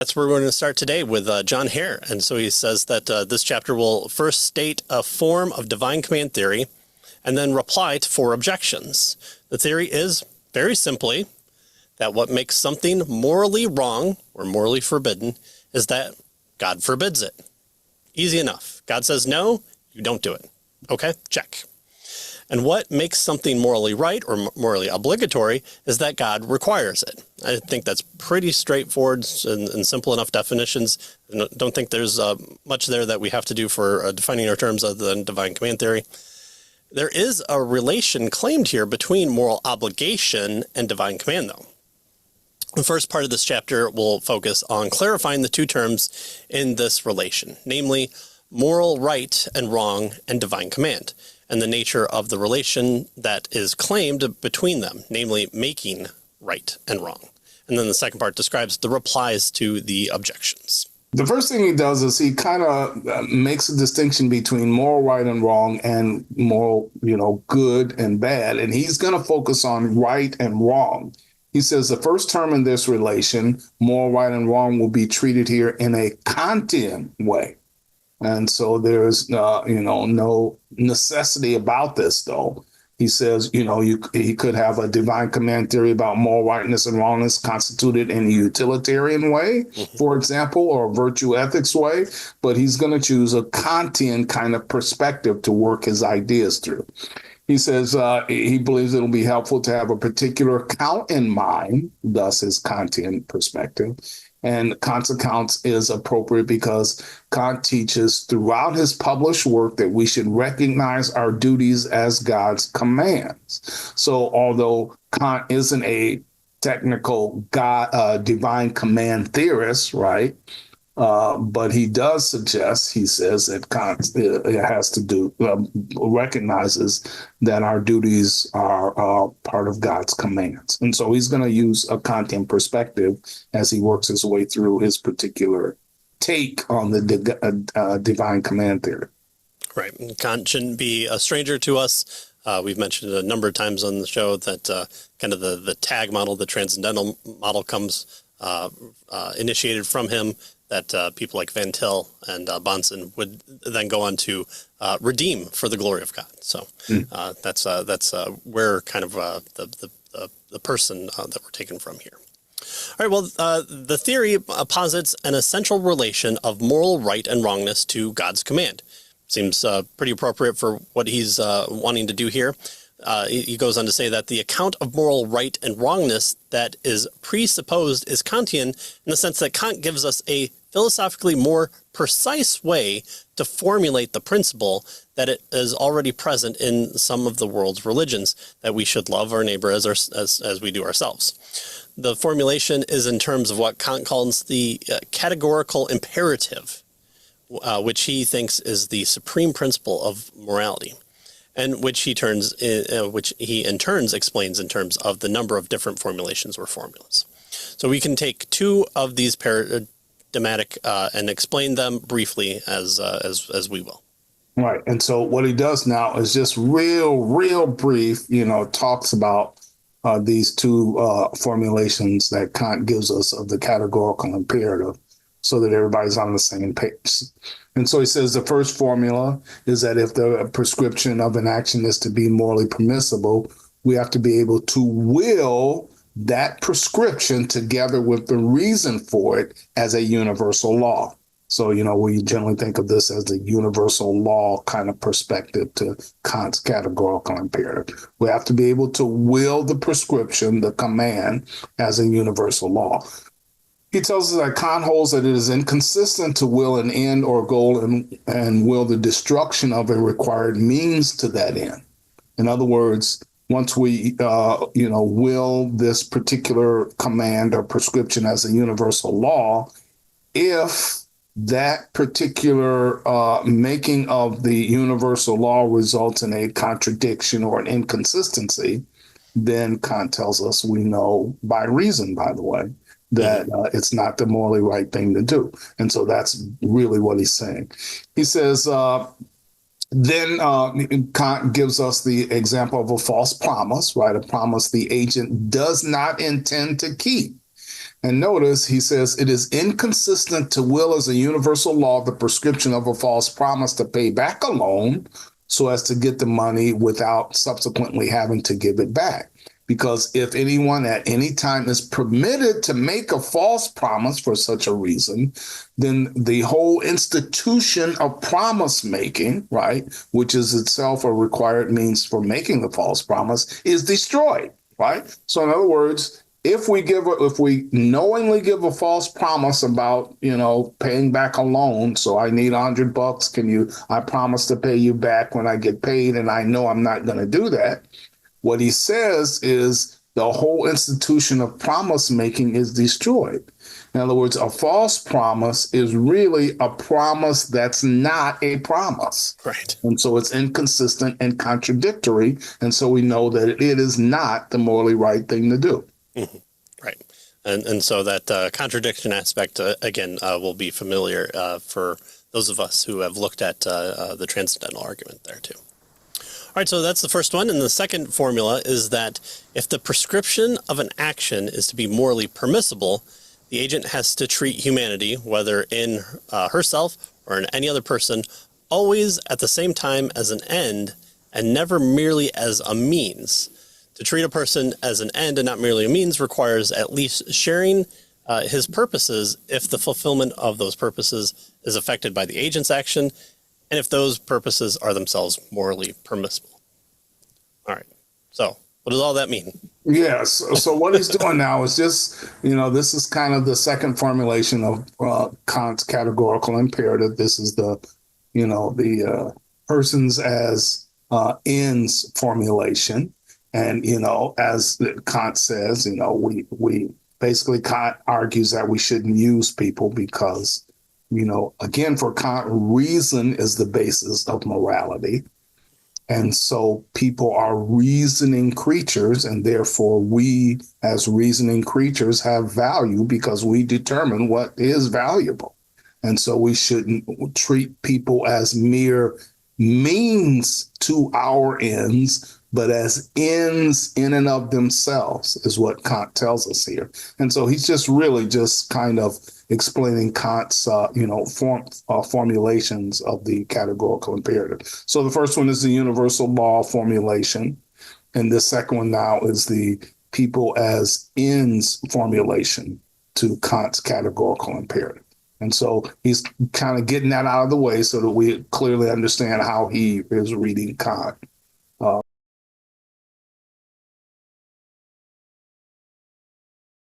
That's where we're going to start today with John Hare. And so he says that this chapter will first state a form of divine command theory and then reply to four objections. The theory is, very simply, that what makes something morally wrong or morally forbidden is that God forbids it. Easy enough. God says no, you don't do it. Okay, check. And what makes something morally right or morally obligatory is that God requires it. I think that's pretty straightforward and simple enough definitions. I don't think there's much there that we have to do for defining our terms other than divine command theory. There is a relation claimed here between moral obligation and divine command, though. The first part of this chapter will focus on clarifying the two terms in this relation, namely moral right and wrong and divine command, and the nature of the relation that is claimed between them, namely making right and wrong. And then the second part describes the replies to the objections. The first thing he does is he kind of makes a distinction between moral right and wrong and moral, good and bad. And he's going to focus on right and wrong. He says the first term in this relation, moral right and wrong, will be treated here in a Kantian way. And so there's, no necessity about this, though. He says, he could have a divine command theory about moral rightness and wrongness constituted in a utilitarian way, for example, or a virtue ethics way. But he's going to choose a Kantian kind of perspective to work his ideas through. He says he believes it'll be helpful to have a particular account in mind, thus his Kantian perspective. And Kant's account is appropriate because Kant teaches throughout his published work that we should recognize our duties as God's commands. So although Kant isn't a technical divine command theorist, right? But he does suggest, he says, that Kant has to do, recognizes that our duties are part of God's commands. And so he's going to use a Kantian perspective as he works his way through his particular take on the divine command theory. Right. Kant shouldn't be a stranger to us. We've mentioned it a number of times on the show that kind of the tag model, the transcendental model comes initiated from him, that people like Van Til and Bonson would then go on to redeem for the glory of God. So that's where kind of the person that we're taken from here. All right, well, the theory posits an essential relation of moral right and wrongness to God's command. Seems pretty appropriate for what he's wanting to do here. He goes on to say that the account of moral right and wrongness that is presupposed is Kantian in the sense that Kant gives us a philosophically more precise way to formulate the principle that it is already present in some of the world's religions, that we should love our neighbor as we do ourselves. The formulation is in terms of what Kant calls the categorical imperative, which he thinks is the supreme principle of morality, and which he in turns explains in terms of the number of different formulations or formulas. So we can take two of these paradigmatic and explain them briefly as we will. Right. And so what he does now is just real brief, talks about these two formulations that Kant gives us of the categorical imperative so that everybody's on the same page. And so he says the first formula is that if the prescription of an action is to be morally permissible, we have to be able to will that prescription together with the reason for it as a universal law. So, we generally think of this as the universal law kind of perspective to Kant's categorical imperative. We have to be able to will the prescription, the command, as a universal law. He tells us that Kant holds that it is inconsistent to will an end or goal and will the destruction of a required means to that end. In other words, once we, will this particular command or prescription as a universal law, if that particular making of the universal law results in a contradiction or an inconsistency, then Kant tells us we know by reason, by the way, that it's not the morally right thing to do. And so that's really what he's saying. He says, then Kant gives us the example of a false promise, right? A promise the agent does not intend to keep. And notice he says it is inconsistent to will as a universal law the prescription of a false promise to pay back a loan so as to get the money without subsequently having to give it back. Because if anyone at any time is permitted to make a false promise for such a reason, then the whole institution of promise making, right, which is itself a required means for making the false promise, is destroyed, right? So in other words, if we knowingly give a false promise about, paying back a loan, so I need $100, I promise to pay you back when I get paid, and I know I'm not going to do that. What he says is the whole institution of promise making is destroyed. In other words, a false promise is really a promise that's not a promise. Right. And so it's inconsistent and contradictory. And so we know that it is not the morally right thing to do. Mm-hmm. Right. And so that contradiction aspect, again, will be familiar for those of us who have looked at the transcendental argument there too. All right, so that's the first one. And the second formula is that if the prescription of an action is to be morally permissible, the agent has to treat humanity, whether in herself or in any other person, always at the same time as an end and never merely as a means. To treat a person as an end and not merely a means requires at least sharing his purposes if the fulfillment of those purposes is affected by the agent's action, and if those purposes are themselves morally permissible. All right. So what does all that mean? Yes. So what he's doing now is just, this is kind of the second formulation of Kant's categorical imperative. This is the persons as ends formulation. And, as Kant says, we basically Kant argues that we shouldn't use people because, again, for Kant, reason is the basis of morality. And so people are reasoning creatures, and therefore we, as reasoning creatures, have value because we determine what is valuable. And so we shouldn't treat people as mere means to our ends, but as ends in and of themselves, is what Kant tells us here. And so he's just really just kind of explaining Kant's, formulations of the categorical imperative. So the first one is the universal law formulation. And the second one now is the people as ends formulation to Kant's categorical imperative. And so he's kind of getting that out of the way so that we clearly understand how he is reading Kant.